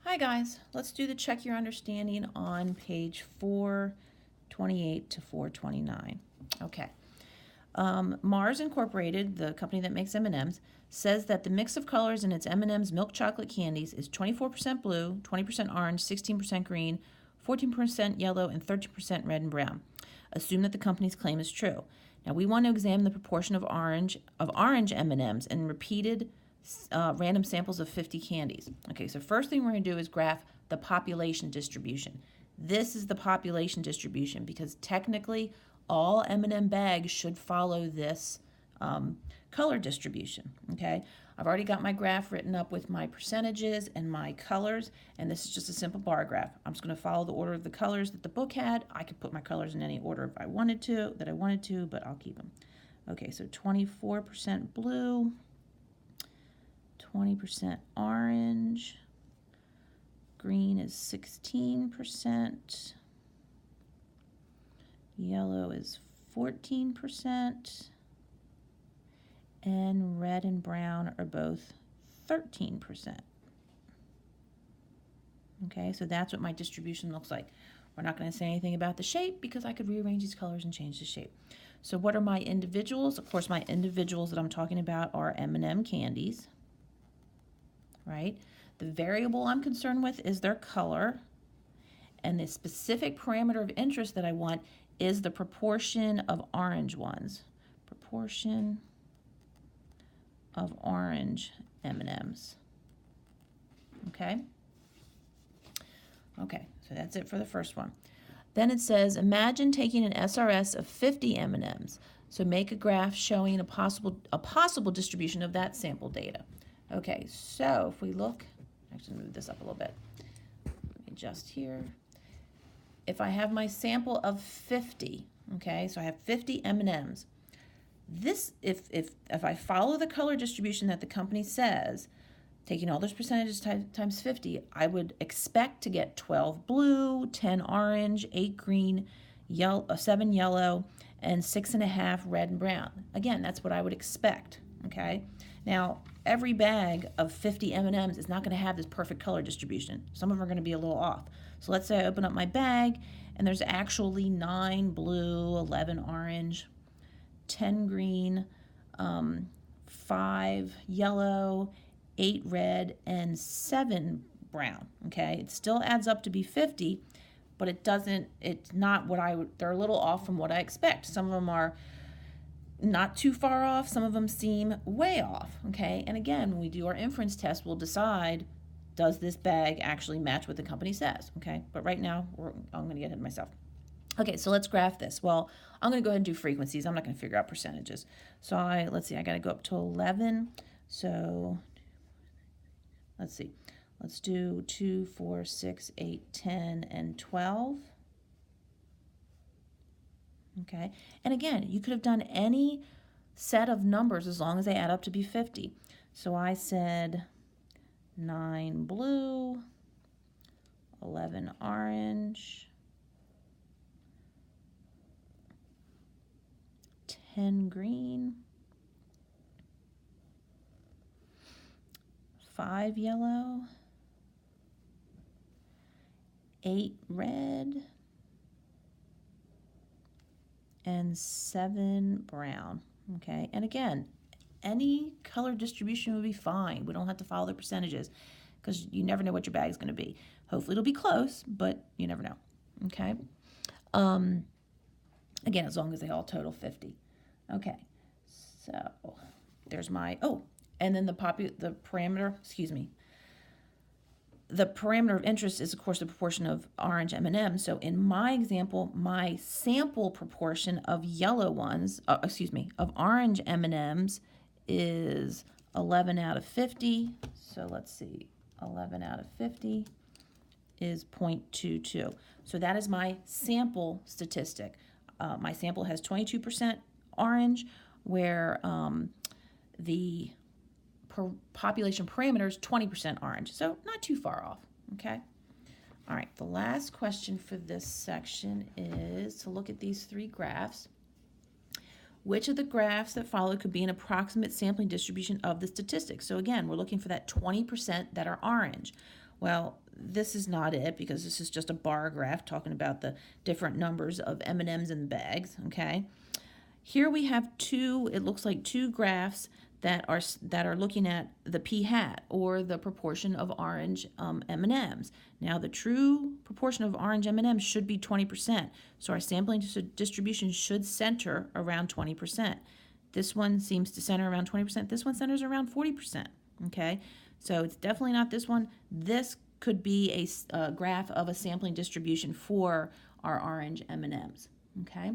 Hi guys, let's do the check your understanding on page 428 to 429. Okay. Mars Incorporated, the company that makes M&Ms, says that the mix of colors in its M&M's milk chocolate candies is 24% blue, 20% orange, 16% green, 14% yellow, and 13% red and brown. Assume that the company's claim is true. Now we want to examine the proportion of orange M&Ms and repeated random samples of 50 candies. Okay, so first thing we're going to do is graph the population distribution. This is the population distribution because technically all M&M bags should follow this color distribution. Okay, I've already got my graph written up with my percentages and my colors, and this is just a simple bar graph. I'm just going to follow the order of the colors that the book had. I could put my colors in any order if I wanted to, but I'll keep them. Okay, so 24% blue, 20% orange, green is 16%, yellow is 14%, and red and brown are both 13%. Okay, so that's what my distribution looks like. We're not going to say anything about the shape because I could rearrange these colors and change the shape. So what are my individuals? Of course, my individuals that I'm talking about are M&M candies. Right? The variable I'm concerned with is their color, and the specific parameter of interest that I want is the proportion of orange ones. Proportion of orange M&Ms. Okay? Okay, so that's it for the first one. Then it says, imagine taking an SRS of 50 M&Ms. So make a graph showing a possible distribution of that sample data. Okay, so if we look, actually move this up a little bit. Let me adjust here. If I have my sample of 50, okay, so I have 50 M&Ms. This, if I follow the color distribution that the company says, taking all those percentages times 50, I would expect to get 12 blue, 10 orange, 8 green, 7 yellow, and 6.5 red and brown. Again, that's what I would expect, okay? Now, every bag of 50 M&Ms is not going to have this perfect color distribution. Some of them are going to be a little off. So let's say I open up my bag, and there's actually 9 blue, 11 orange, 10 green, 5 yellow, 8 red, and 7 brown, okay? It still adds up to be 50, but it's not what they're a little off from what I expect. Some of them are not too far off, some of them seem way off, okay? And again, when we do our inference test, we'll decide, does this bag actually match what the company says, okay? But right now, I'm going to get ahead of myself. Okay, so let's graph this. Well, I'm going to go ahead and do frequencies. I'm not going to figure out percentages. So let's see, I got to go up to 11. So let's see. Let's do 2, 4, 6, 8, 10, and 12. Okay, and again, you could have done any set of numbers as long as they add up to be 50. So I said 9 blue, 11 orange, 10 green, 5 yellow, 8 red, and 7 brown, okay? And again, any color distribution would be fine. We don't have to follow the percentages because you never know what your bag is going to be. Hopefully it'll be close, but you never know, okay? Again, as long as they all total 50. Okay, so there's my, and then the parameter of interest is, of course, the proportion of orange M&Ms. So in my example, my sample proportion of of orange M&Ms is 11 out of 50. So let's see, 11 out of 50 is 0.22. So that is my sample statistic. My sample has 22% orange, where the population parameter is 20% orange, so not too far off, okay? All right, the last question for this section is to look at these 3 graphs. Which of the graphs that follow could be an approximate sampling distribution of the statistics? So again, we're looking for that 20% that are orange. Well, this is not it because this is just a bar graph talking about the different numbers of M&Ms in the bags, okay? Here we have it looks like two graphs that are looking at the p-hat, or the proportion of orange M&Ms. Now, the true proportion of orange M&Ms should be 20%, so our sampling distribution should center around 20%. This one seems to center around 20%. This one centers around 40%, okay? So it's definitely not this one. This could be a graph of a sampling distribution for our orange M&Ms, okay?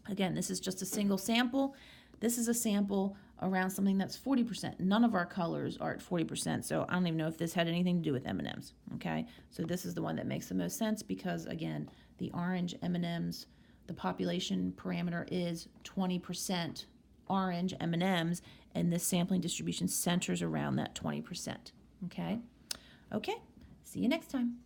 Again, this is just a single sample. This is a sample around something that's 40%. None of our colors are at 40%, so I don't even know if this had anything to do with M&Ms, okay? So this is the one that makes the most sense because, again, the orange M&Ms, the population parameter is 20% orange M&Ms, and this sampling distribution centers around that 20%, okay? Okay, see you next time.